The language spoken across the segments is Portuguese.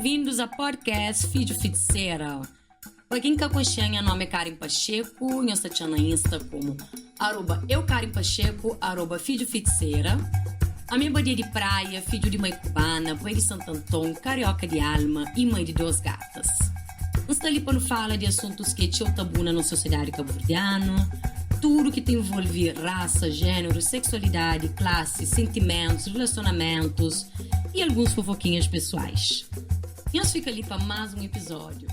bem-vindos ao podcast Filho Feiticeira. Para quem que acompanha, meu nome é Karen Pacheco, eu estou na Insta como @euKarenPacheco, @Filho Feiticeira. A minha badia de praia, filho de mãe cubana, mãe de Santo Antônio, carioca de alma e mãe de 2 gatas. Está ali para falar de assuntos que tinham tabu na sociedade cabo-verdiana, tudo que tem envolve raça, gênero, sexualidade, classe, sentimentos, relacionamentos e alguns fofoquinhas pessoais. E nós fica ali para mais um episódio.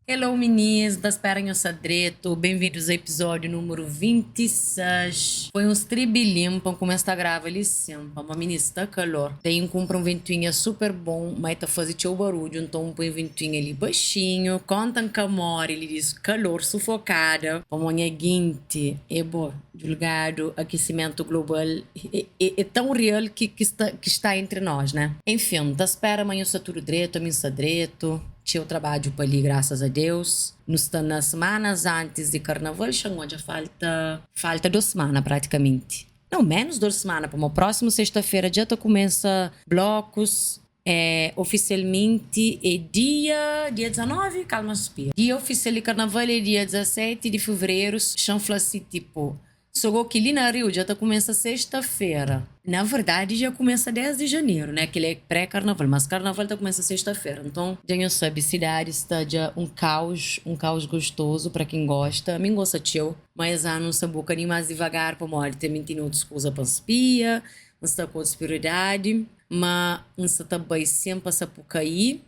Hello meninas, da Esperança Sadreto, bem-vindos ao episódio número 26. Foi uns tribilim para começar a gravar ali sempre, mas meninas, está calor. Daí compra um ventinho super bom, mas tá fazendo teu barulho, então põe um ventinho ali baixinho, contam com amor, ele diz calor sufocada, para manhã guinte, é bom, julgado, aquecimento global, é tão real que está entre nós, né? Enfim, da espera amanhã está tudo direito, a mim está direito. Eu trabalho para ali, graças a Deus. Nós estamos nas semanas antes de carnaval, já falta 2 semanas praticamente. Não, menos 2 semanas, para a próxima sexta-feira já começa blocos. Oficialmente é dia 19, calma, suspira. Dia oficial de carnaval é dia 17 de fevereiro, chanfla assim, tipo... Só que ali na Rio já começa sexta-feira. Na verdade, já começa 10 de janeiro, né? Que ele é pré-carnaval, mas carnaval começa sexta-feira. Então, já sabe, cidade está já um caos gostoso para quem gosta. A mim gosta teu, mas não se boca nem mais devagar para morrer. Também tem outras coisas para espia, não está com prioridade, mas não está também sempre a sapucaí.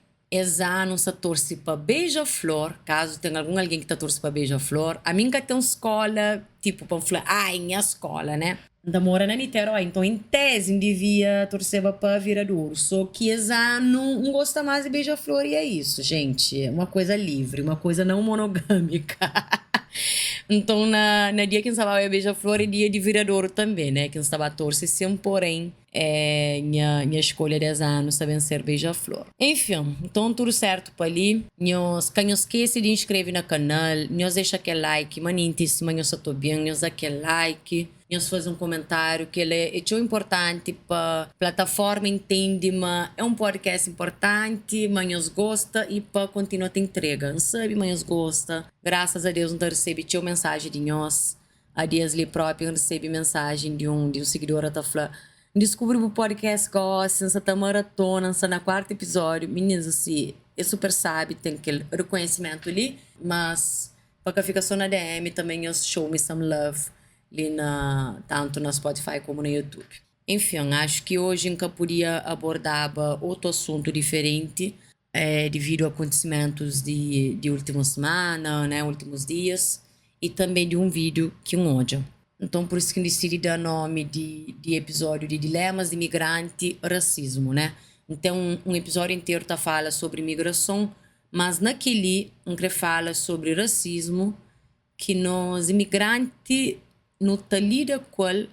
Não se torce para beija-flor, caso tenha alguém que está torce para beija-flor. A minha tem uma escola, tipo, para falar, minha escola, né? Da mora na Niterói, então em tese devia torcer para viradouro. Só que não gosta mais de beija-flor e é isso, gente. É uma coisa livre, uma coisa não monogâmica. Então, na dia que estava a beija-flor é dia de viradouro também, né? Que estava a torcer, sem porém, minha escolha de anos também ser beija-flor. Enfim, então tudo certo para ali. Quem esquece de inscrever no canal, nós deixa aquele like, manintíssimo, nós estou bem, nós aquele like. Nós faz um comentário que ele é tão importante para a plataforma entende, mas é um podcast importante, mas nós gosta e para continuar a entrega. Não sabe, mas nós gosta. Graças a Deus não recebe teu mensagem de nós. A dias ali próprio recebe mensagem de um seguidor tá falando, descobri o podcast gosta, essa maratona, essa na 4º episódio. Meninas, assim, é super sabe, tem aquele reconhecimento ali, mas para que fica só na DM também os show me some love. Ali tanto na Spotify como no YouTube. Enfim, acho que hoje eu poderia abordar outro assunto diferente devido a acontecimentos de última semana, né, últimos dias, e também de um vídeo que eu odio. Então, por isso que eu decidi dar nome de episódio de Dilemas de Imigrante Racismo, né? Então, um episódio inteiro fala sobre imigração, mas naquele que fala sobre racismo que nós imigrantes não tá lida com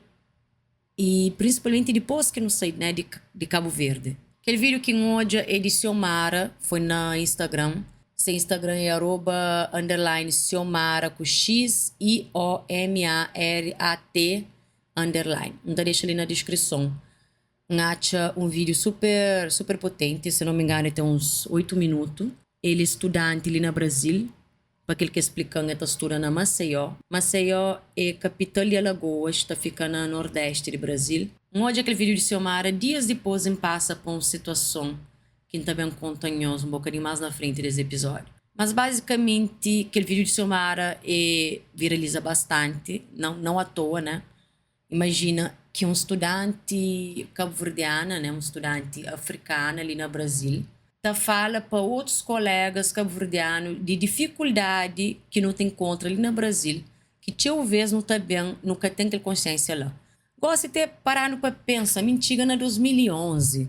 e principalmente depois que não sai, né, de Cabo Verde. Aquele vídeo que odia é de Xiomara, foi na Instagram. Seu Instagram é @_Xiomara com XIOMARAT _. Então deixa ali na descrição. Acha um vídeo super, super potente, se não me engano tem uns 8 minutos. Ele é estudante ali no Brasil, para aquele que explicando a textura na Maceió. Maceió é capital de Alagoas, está fica no nordeste do Brasil. Onde aquele vídeo de Xiomara, dias depois, passa por uma situação que também conta um bocadinho mais na frente desse episódio. Mas basicamente, aquele vídeo de Xiomara viraliza bastante, não à toa, né? Imagina que um estudante cabo-verdiano, né, um estudante africano ali no Brasil, fala para outros colegas cabo-verdianos de dificuldade que não tem encontra ali no Brasil, que talvez não está bem, nunca tem aquela consciência lá. Gosto de ter parado para pensar, mentira, na 2011.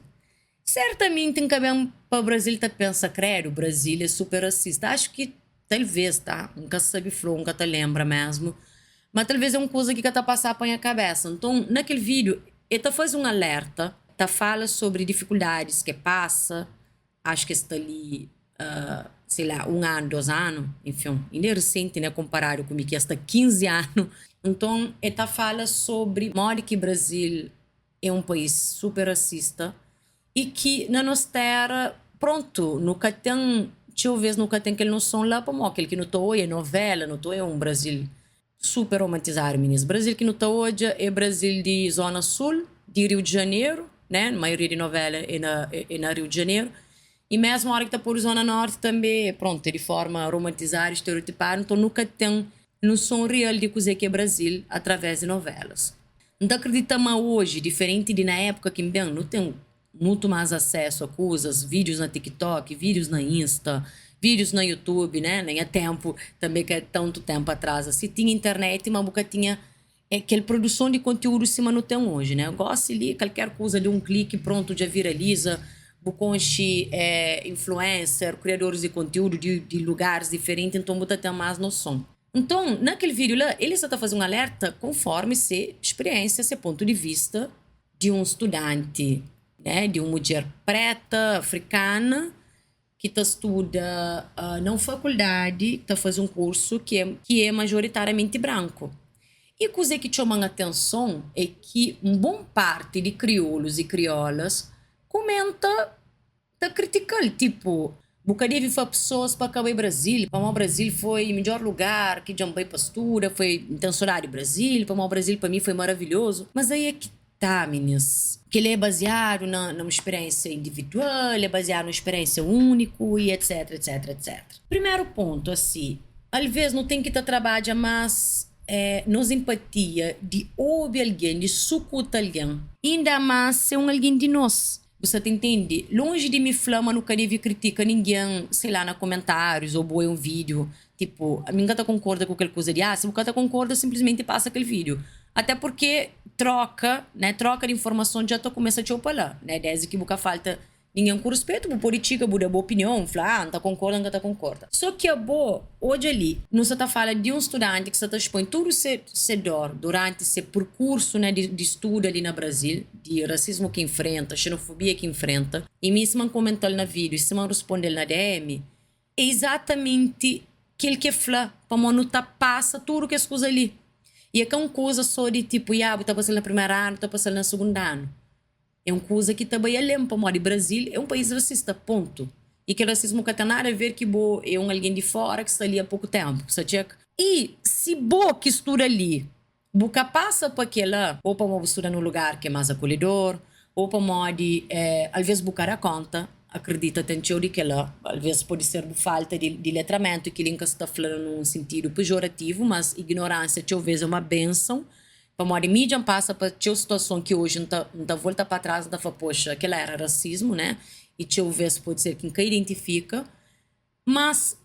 Certamente tem que bem para o Brasil pensa, credo, o Brasil é super racista. Acho que talvez, tá? Nunca sabe flor, nunca te lembra mesmo. Mas talvez é uma coisa que está passando para a cabeça. Então, naquele vídeo, ele faz um alerta, fala sobre dificuldades que passa. Acho que está ali, sei lá, 1 ano, 2 anos, enfim, ainda é recente, né, comparado comigo, que está 15 anos. Então, ele fala sobre modo que o Brasil é um país super racista e que na nossa terra, pronto, nunca tem, talvez nunca tem aquele noção lá para aquele que não está hoje é novela, não está é um Brasil super romantizado, meninas. Brasil que não está hoje é Brasil de Zona Sul, de Rio de Janeiro, né? A maioria de novela é na Rio de Janeiro. E mesmo a hora que está por Zona Norte também, pronto, de forma romantizada, estereotipada, então nunca tem noção real de coisa que é Brasil através de novelas. Então acreditamos hoje, diferente de na época que bem, não tem muito mais acesso a coisas, vídeos na TikTok, vídeos na Insta, vídeos na YouTube, né? Nem é tempo, também que é tanto tempo atrás. Assim, tinha internet, mas nunca tinha aquela produção de conteúdo se não tem hoje, né? Eu gosto ali, qualquer coisa de um clique, pronto, já viraliza. Buconchi influencer, criadores de conteúdo de lugares diferentes, então você tem mais noção. Então, naquele vídeo lá, ele só está fazendo um alerta conforme se experiência, se ponto de vista de um estudante, né, de uma mulher preta, africana, que estuda na faculdade, está fazendo um curso que é majoritariamente branco. E coisa que chama a atenção é que uma boa parte de crioulos e criolas comenta, tá criticando, tipo, bocadinho de pessoas para acabar o Brasil, para o Brasil foi o melhor lugar que jambei pastura, foi intencionário Brasil, para o Brasil para mim foi maravilhoso, mas aí é que tá, meninas, que ele é baseado numa experiência individual, ele é baseado numa experiência única e etc, etc, etc. Primeiro ponto, assim, às vezes não tem que estar trabalhando, mas nos empatia de ouvir alguém, de escutar alguém, ainda mais se alguém de nós. Você te entende? Longe de me flama, nunca deve criticar ninguém, sei lá, nos comentários ou boa um vídeo. Tipo, a minha gata concorda com aquela coisa de se o gata concorda, simplesmente passa aquele vídeo. Até porque troca, né? Troca de informação já começa a te falar, né? Desde que boca falta ninguém com respeito, por política, por boa opinião, falar, não tá concorda, não tá concorda. Só que é bom, hoje ali, não se tá falando de um estudante que se tá expõe tudo se dor durante esse percurso, né, de estudo ali no Brasil, de racismo que enfrenta, xenofobia que enfrenta, e me se man comentou na vídeo, e se man responder na DM, é exatamente aquele que fala, para não tá passa tudo que é coisa ali. E é que é uma coisa só de tipo, tá passando no primeiro ano, tá passando no segundo ano. É uma coisa que também é limpa, mas o Brasil é um país racista, ponto. E que o racismo não tem nada a ver que é alguém de fora que está ali há pouco tempo, sabe? E se bo que estuda ali, boca passa para aquela, ou para uma estuda num lugar que é mais acolhedor, ou para modo, às vezes boca a conta, acredita tanto de que lá, às vezes pode ser por falta de letramento, que ele está falando num sentido pejorativo, mas ignorância, talvez é uma benção. Para a mídia passa para a situação que hoje não tá volta para trás, não tá fala, poxa, aquela era racismo, né? E talvez pode ser quem identifica, mas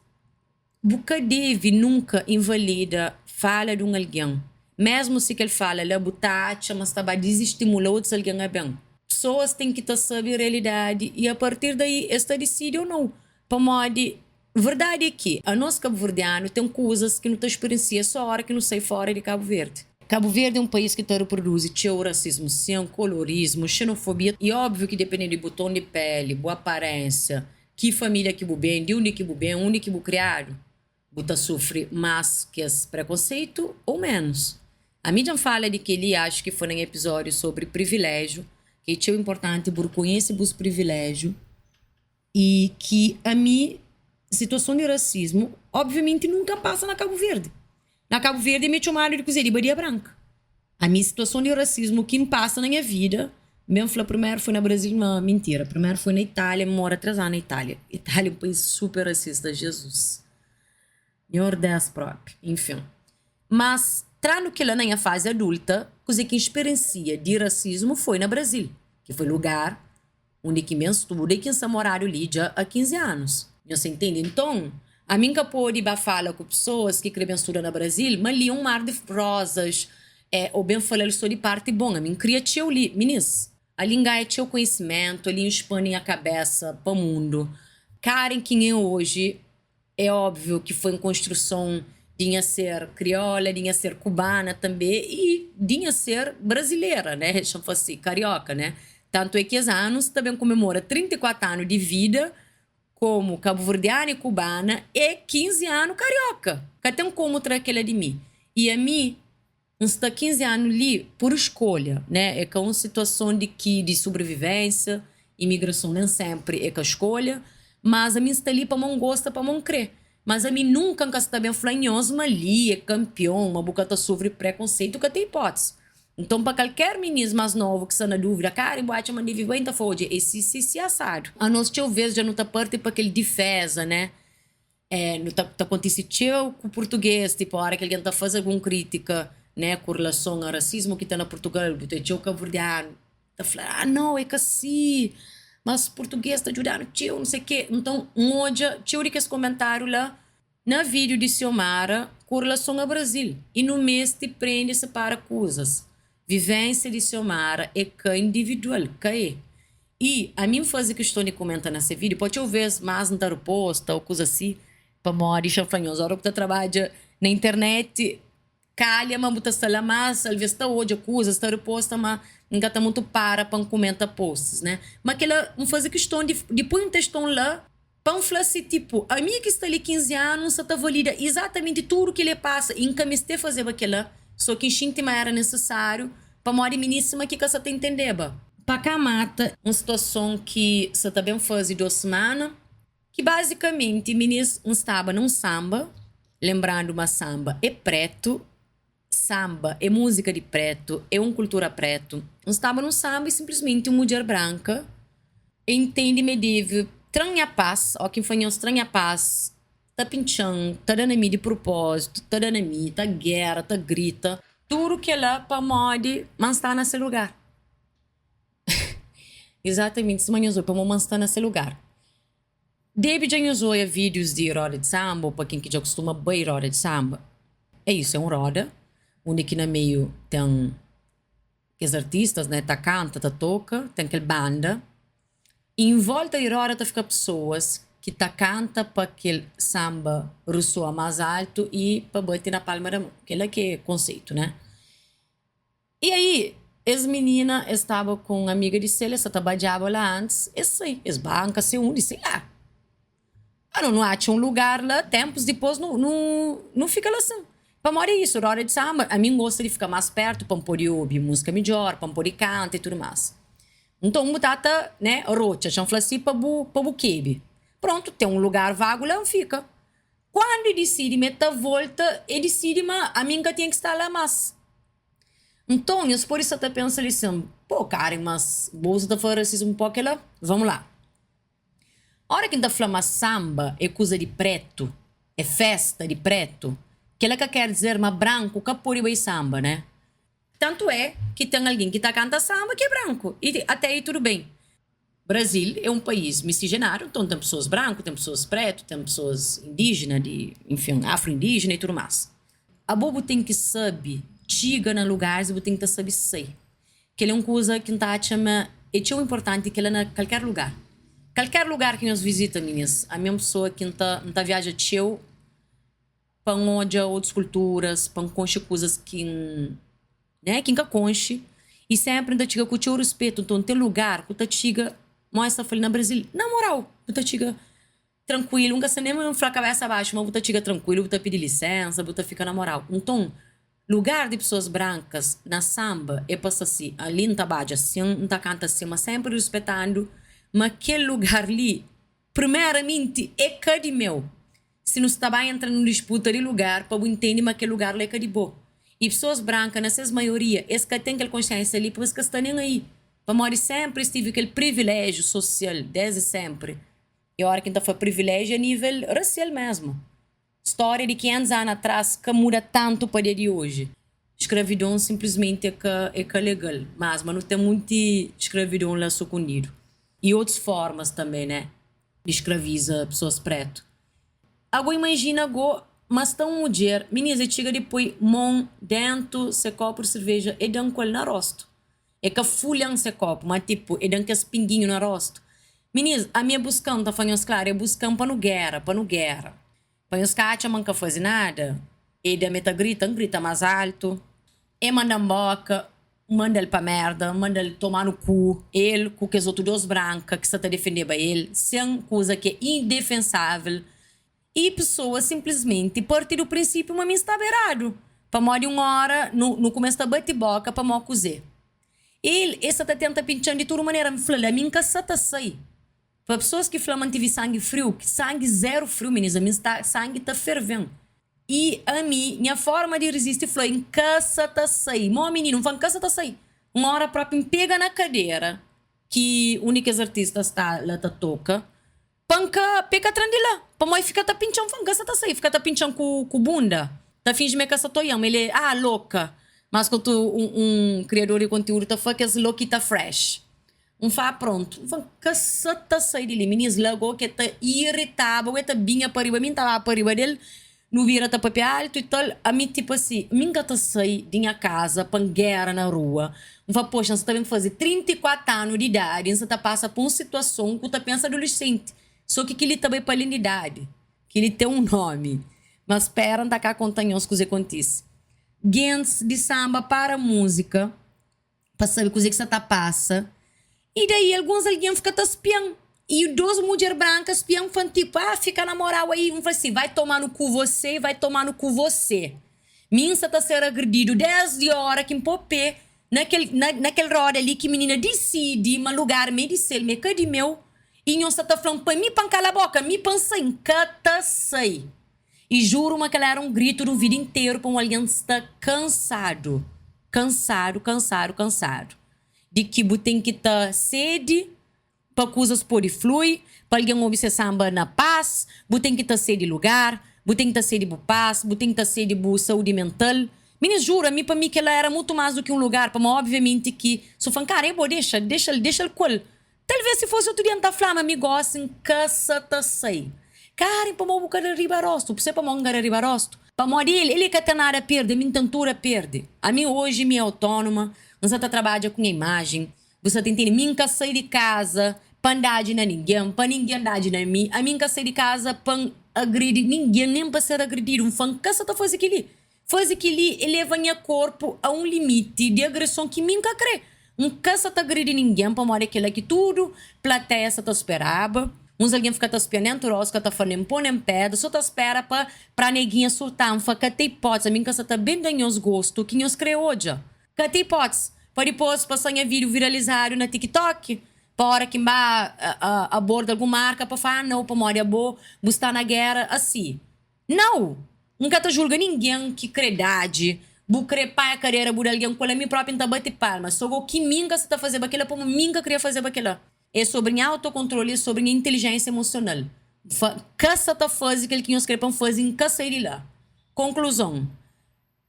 nunca deve nunca invalida fala de alguém. Mesmo se que ele fala, ele é butacha, mas está desestimular outros alguém é bem. Pessoas têm que saber a realidade e a partir daí, esta decide ou não. Para modo, verdade é que a nossa cabo-verdiano tem coisas que não está experiencia só a hora que não sai fora de Cabo Verde. Cabo Verde é um país que reproduz o racismo, sim, colorismo, xenofobia. E óbvio que dependendo de botão de pele, boa aparência, que família que bem, de onde que bem, onde que criado, você sofre mais que esse preconceito ou menos. A mídia fala de que ele acha que foi um episódio sobre privilégio, que é importante por conhecer os privilégios e que a minha situação de racismo, obviamente, nunca passa na Cabo Verde. Na Cabo Verde, me chamaram de cozinha de Badia Branca. A minha situação de racismo que me passa na minha vida, mesmo falei, primeiro foi no Brasil, não, mentira. Primeiro foi na Itália, moro 3 anos na Itália. Itália é um país super racista, Jesus. Meu Deus próprio, enfim. Mas, trano que lá na minha fase adulta, coisa que experiencia de racismo foi no Brasil, que foi lugar onde que me estuda e que está morando ali já há 15 anos. Você entende? Então, a mim que pode falar com pessoas que querem estudar no Brasil, mas ali um mar de rosas, ou bem falar só de parte bom. A mim queria te ali, meninas, ali engaia o conhecimento, ali expande a cabeça para o mundo. Karen, quem é hoje, é óbvio que foi em construção, tinha ser crioula, tinha ser cubana também, e tinha ser brasileira, né? Chama assim, carioca, né? Tanto é que há anos também comemora 34 anos de vida, como cabo-verdiana e cubana, e 15 anos carioca. Que tem como traquela de mim. E a mim, está 15 anos ali por escolha, né? É que é uma situação de sobrevivência Imigração nem sempre é que a escolha, mas a mim está ali para não gosta, para não crer. Mas a mim nunca está bem flanhoso, mas ali é campeão, uma boca sofre preconceito que tem hipótese. Então, para qualquer menino mais novo que está na dúvida, cara, boate uma nível bem, tá foda, esse se assado. A nós, teu vez, já não tá parte para aquele defesa, né? Não tá acontecendo com o português, tipo, a hora que alguém tá fazendo alguma crítica, né, com relação ao racismo que tá na Portugal, do teu cabo-verdiano, tá falando, não, é que assim, mas português tá ajudando, tio, não sei o quê. Então, hoje, tio, esse comentário lá, na vídeo de Xiomara, com relação ao Brasil. E no mês te prende e separa coisas. Vivência de Xiomara é que individual, que é. E a mim fazer questão de comentar nesse vídeo, pode eu ver mais no posta ou coisa assim, para morrer chanfanhosa. A hora que você trabalha na internet, calha, mas você está lá mais, às vezes está hoje, coisa, está reposta, mas não está muito para comentar posts, né? Mas que ela não faz questão de pôr um textão lá, para falar assim, tipo, a minha que está ali 15 anos, você está valida exatamente tudo que ele passa, e nunca me estou fazendo aquilo, só que instinto era necessário, para morrer miníssima que você tem entender, para cá mata uma situação que você também faz 2 semanas, que basicamente meninas estava num samba, lembrando uma samba é preto, samba é música de preto, é uma cultura preto. Estava num samba e simplesmente uma mulher branca entende medível, tranha paz, ó quem foi estranha paz, tá pinchando, tá dando a mim de propósito, tá dando a mim, tá guerra, tá grita, tudo que ela para mode, mas está nesse lugar. Exatamente, se manhã para mas está nesse lugar. David já usou vídeos de roda de samba, para quem que já costuma bem roda de samba. É isso, é uma roda, onde aqui no meio tem os artistas, né, tá canta, tá toca, tem aquela banda. E em volta da roda tá fica pessoas que tá canta para aquele samba ressoa mais alto e para bater na palma da mão. Aquele que é conceito, né? E aí, as meninas estavam com uma amiga de Célia, essa trabalhava lá antes, e sei, as bancas se unem, sei lá. Não acha um lugar lá, tempos depois não fica lá assim. Para morar isso, hora de samba, a mim gosta de ficar mais perto, para poder ouvir música melhor, para poder cantar e tudo mais. Então, mutata, né, rocha, chama assim para buquebe. Pronto, tem um lugar vago lá, fica. Quando decide meter volta, ele decide, mas a minha tem que estar lá mais. Então, por isso até pensa assim, pô, cara, mas bolsa da fora um pouco lá, vamos lá. A hora que a gente fala samba é coisa de preto, é festa de preto, que ela quer dizer, mas branco, que pode ir samba, né? Tanto é que tem alguém que canta samba que é branco, e até aí tudo bem. Brasil é um país miscigenado, então tem pessoas brancas, tem pessoas pretas, tem pessoas indígenas, enfim, afro-indígenas e tudo mais. A bobo tem que saber, chega na lugares, você tem que saber ser. Que ele é uma coisa que a gente chama, é tão importante que ele é em qualquer lugar. Qualquer lugar que nós visitamos, meninas, a mesma pessoa que não viaja teu, para onde outras culturas, para conhecer coisas que, né, que nunca conhece, e sempre ainda chega com o teu respeito. Então, tem lugar que tu chega, mostra, falei na Brasil, na moral, tu chega tranquilo, nunca se nem a cabeça abaixo, mas tu chega tranquilo, tu pedir licença, tu fica na moral. Então, lugar de pessoas brancas na samba é para assim, ali não tá baixo assim, não tá canta assim, mas sempre respeitando. Mas aquele lugar ali, primeiramente, é que de meu. Se não está bem entrando numa disputa de lugar, para entender que aquele lugar é que de bom. E pessoas brancas, nessas maioria, esse que tem aquela consciência ali, porque que estão nem aí. Para morrer sempre tive aquele privilégio social, desde sempre. E a hora que a gente foi privilégio a nível racial mesmo. História de 500 anos atrás que muda tanto para o dia de hoje. Escravidão simplesmente é que legal, mas não tem muita escravidão lá escondido. E outras formas também, né? De escraviza pessoas pretas. Agora imagina agora, mas tão mulher, meninas, chega depois, mão dentro, se copo de cerveja, e dão com ele na rosto. É que fulham se copo, mas tipo, e dão que as pinguinhos na rosto. Meninas, a minha buscando, tá falando claro, é buscando para no guerra. Para os caras não fazem nada, e da meta grita mais alto, e manda boca, manda ele pra merda, manda ele tomar no cu, ele com os outros 2 brancas que você tá defendendo ele, sem coisa que é indefensável. E pessoas simplesmente partir do princípio, mas está errado. Para morrer 1 hora, no começo da bate-boca, para morrer cozer. essa tá tenta pinchar de toda maneira, me fala, a minha caça tá sai. Para pessoas que falam tive sangue frio, que sangue zero frio, meninas, a minha sangue tá fervendo. E a minha forma de resistir foi em caça tá sai. Mó menino, não fala caça tá sai. Uma hora própria, pega na cadeira, que únicas artistas tá lá tá toca, panca, pega atrás de lá. Para mãe fica tá pinchando, fala caça tá sai, fica tá pinchando com bunda. Tá finge me caça toião, ele louca. Mas quando um criador de conteúdo tá falando que é louquita fresh. Pronto. Caça tá sai dele, meninas, logo que tá irritável, que tá binha para riba, mim tava para riba dele. No vira tá papel alto e tal, a mim tipo assim, minha tá sai de minha casa, pangueira na rua. Poxa, você tá vendo fazer 34 anos de idade, você tá passa por uma situação que tá pensa adolescente. Só que ele também para a idade, que ele tem um nome. Mas espera, tá cá contando as coisas que acontecem. Gens de samba para música, para saber coisa que você tá passa. E daí alguém ficam tá espiando. E duas mulheres brancas espiam, falam tipo, fica na moral aí. Um fala assim, vai tomar no cu você, vai tomar no cu você. Minha tá sendo agredido desde a hora que empopê, naquele hora ali que menina decide, mas lugar meio de ser, meio de meu. E não tá falando, para mim, pan cala a boca, me pensa em catasei. E juro que ela era um grito do vídeo inteiro para um aliança tá cansado. Cansado. De que tem que estar sede, para coisas por flui, para alguém ouvir se samba na paz, tem que estar sede lugar, tem que estar sede de paz, tem que estar sede de saúde mental. Meninas, jura, para mim que ela era muito mais do que um lugar, para obviamente que, se for cara, deixa ele qual. Talvez se fosse outro dia na flama, me gostem, caça tá sei. Cara, para mim, o ribarosto, você para mim, o ribarosto. Para mim, ele que tem nada a perder, minha tentura perde. A mim hoje, minha autônoma, você tá trabalhando com imagem, você tem que minha sair de casa, para andar na ninguém, para ninguém andar na mim, a minha sair de casa para agredir ninguém, nem para ser agredido. Um fã, caça tá faz aquilo. Faz aquilo, eleva o corpo a um limite de agressão que nunca crê. Um caça tá agredir ninguém, para morrer aquilo que tudo, plateia tá esperava. Uns alguém fica tá esperando, rosca tá falando, põe em pedra, só tá espera para neguinha soltar, um faca tem hipótese, a minha caça tá bem ganhos gosto, que nos crê hoje. Que tem hipótese, para depois passar em vídeo viralizado na TikTok, para hora que aborda alguma marca, para falar, não, para morrer boa, buscar na guerra, assim. Não! Nunca tá julga ninguém que credade, bu crepar a carreira, bu alguém com a minha própria tá bate palma, só o que minga você tá fazendo aquilo, como minga queria fazer aquilo. É sobre autocontrole, é sobre inteligência emocional. Caça tá fazendo aquilo que nós queremos fazer em caça ele lá. Conclusão.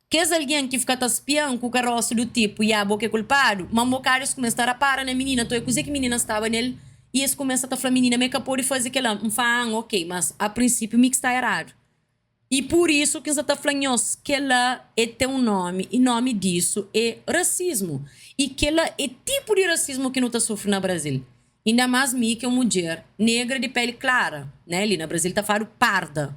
Que é alguém que fica tá espiando com o carroço do tipo, e a boca é culpado, mas o cara começa a parar na menina, então é coisa que a menina estava nele, e eles começam a falar, menina, me capou de fazer aquilo. Ok, mas a princípio o mix está errado. E por isso que você está falando que ela tem um nome, e nome disso é racismo. E que ela é tipo de racismo que não está sofrendo no Brasil. Ainda mais mim, que é uma mulher negra de pele clara, né? Ali no Brasil está falando parda.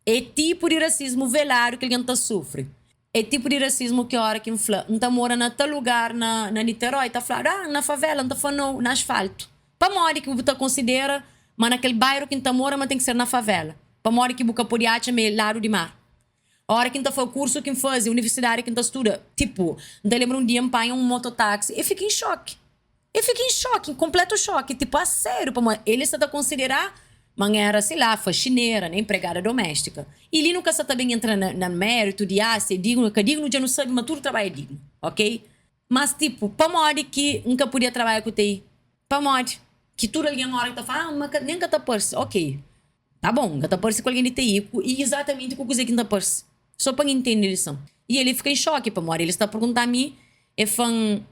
É tipo de racismo velado que alguém está sofrendo. É tipo de racismo que a hora que não está morando em tal lugar na Niterói, está falando, na favela, não está falando no asfalto. Para morrer que você considera, mas naquele bairro que está morando, mas tem que ser na favela. Para morrer que você pode achar meio lado de mar. A hora que está o curso que faz, a universidade que estuda, tipo, não lembro um dia eu pai um mototáxi, eu fiquei em choque. Em completo choque. Tipo, a sério, ele está a considerar, mas era, sei lá, faxineira, né, empregada doméstica. E ele nunca está também entrando no mérito de, se é digno, que é digno, já não sabe, mas tudo trabalho é digno, ok? Mas, tipo, para morrer que nunca podia trabalhar com TI. Para morrer que tudo alguém na hora que está falando, mas nem que está perce, ok. Tá bom, que está perce com alguém de TI, e exatamente com o que está perce. Só para entender a lição. E ele fica em choque, para morrer. Ele está perguntando a mim,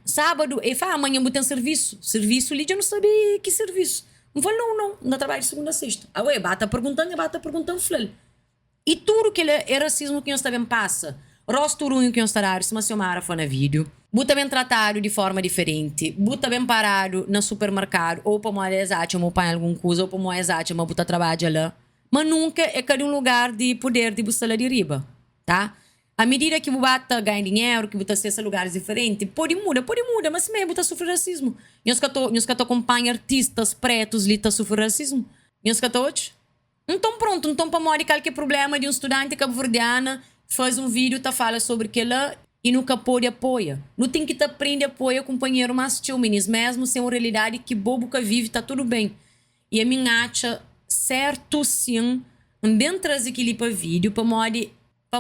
sábado, ele fala, amanhã eu tenho serviço. Serviço ali, eu não sabia que serviço. Eu falo, não trabalho de segunda a sexta. Ué, bata perguntando, falei. E tudo que é racismo que nós também passa. Rosturunho que nós taramos, mas se eu mara foi na vídeo. Buta bem tratado de forma diferente. Buta bem parado no supermercado. Ou para moer exato, ou para algum coisa, ou para moer exato, mas buta trabalho lá. Mas nunca é cada um lugar de poder de buscar de riba, tá? À medida que você ganha dinheiro, que você acessa lugares diferentes, pode mudar, mas mesmo você sofre racismo. Nós que acompanham artistas pretos ali que sofrem racismo. Nós que hoje. Então pronto, para morrer qualquer problema de um estudante cabo-verdiana, faz um vídeo, fala sobre aquilo e nunca pode apoia. Não tem que te aprender a apoiar companheiro mas tio, meninos, mesmo sem uma realidade que bobo que vive, tá tudo bem. E a minha acha certo sim, dentro daquele para vídeo, para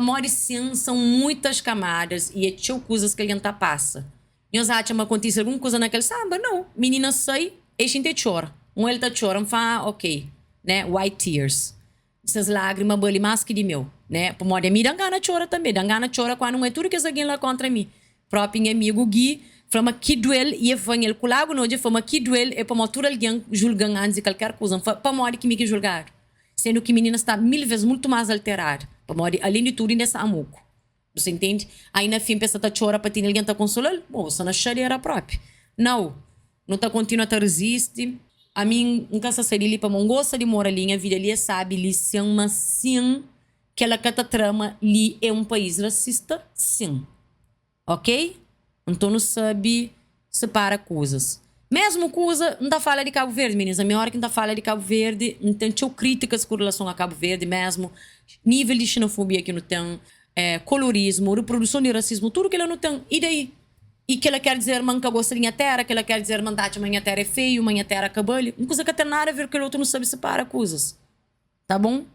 modo sim, são muitas camadas e é tio coisas que a gente passa. E os acham que acontece alguma coisa naquele samba, não. Menina sai, e a gente chora. Ele tá chorando, fala, ok, né, white tears. Essas lágrimas bali mais que de meu, né? Por modo me dá gana chora também, dá gana chora quando não é tudo que alguém lá contra mim. Próprio amigo Gui, fala que duel e eu venho ele colago no dia, fala que duel é para motor alguém julgando antes de qualquer coisa, para modo que me que julgar. Sendo que a menina está 1000 vezes muito mais alterada, para modo além de tudo ainda está amuco. Você entende? Aí na fim pensa tá chora para ter alguém tá consolando, bom, você não chareira própria. Não tá continua a resistir. A mim, nunca se seria ali para não gosta de morar ali, a vida ali sabe, ali se uma sim, que ela cata trama, ali é um país racista, sim. Ok? Então não sabe separar coisas. Mesmo coisa, não tá fala de Cabo Verde, meninas. A minha hora que não tá fala de Cabo Verde, não tem críticas com relação a Cabo Verde mesmo. Nível de xenofobia que não tem, colorismo, reprodução de racismo, tudo que ela não tem. E daí? E que ela quer dizer manca gosta de minha terra, que ela quer dizer mandate minha terra é feio, minha terra é cabelo. Uma coisa que tem nada a ver com o outro não sabe separar coisas. Tá bom?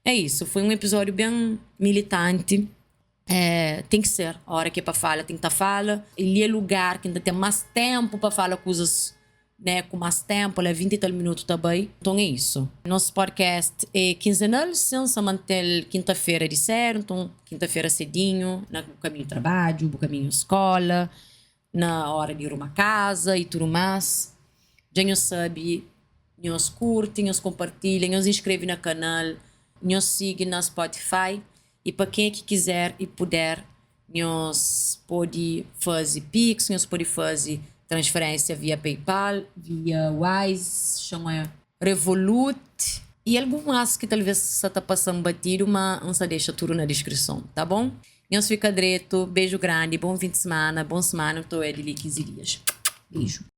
É isso. Foi um episódio bem militante. Tem que ser. A hora que é para falar, tem que estar fala. Ele é lugar que ainda tem mais tempo para falar coisas, né? Com mais tempo, 20 e tal minutos também. Então é isso. Nosso podcast é quinzenal, se manter quinta-feira de certo. Então, quinta-feira cedinho, no caminho do trabalho, no caminho da escola, na hora de ir a uma casa e tudo mais. Já nos sabe, nos curte, nos compartilha, nos inscreve no canal, nos siga na Spotify. E para quem é que quiser e puder, nós pode fazer Pix, nós pode fazer transferência via PayPal, via Wise, chama Revolut e algumas que talvez você está passando batido, mas não se deixa tudo na descrição, tá bom? Nós fica direto, beijo grande, bom fim de semana, estou de 15 dias. Beijo.